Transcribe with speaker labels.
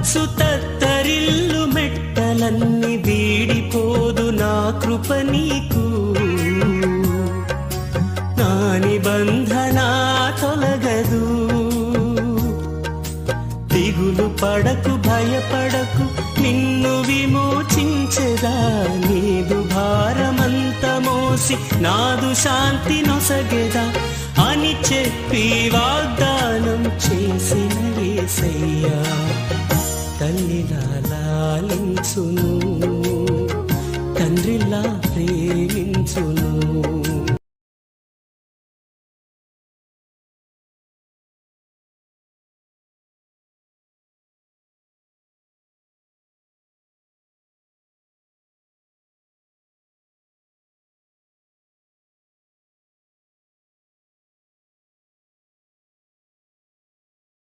Speaker 1: సుతత్తరిల్లు మెట్టలన్నీ వీడిపోదు నా కృప నీకు. నా నిబంధన తొలగదు. దిగులు పడకు, భయపడకు, నిన్ను విమోచించెదా. నీదు భారమంత మోసి నాదు శాంతి నొసగెదా అని చెప్పి వాగ్దానం చేసిన యేసయ్యా తల్లిలా లాలించును.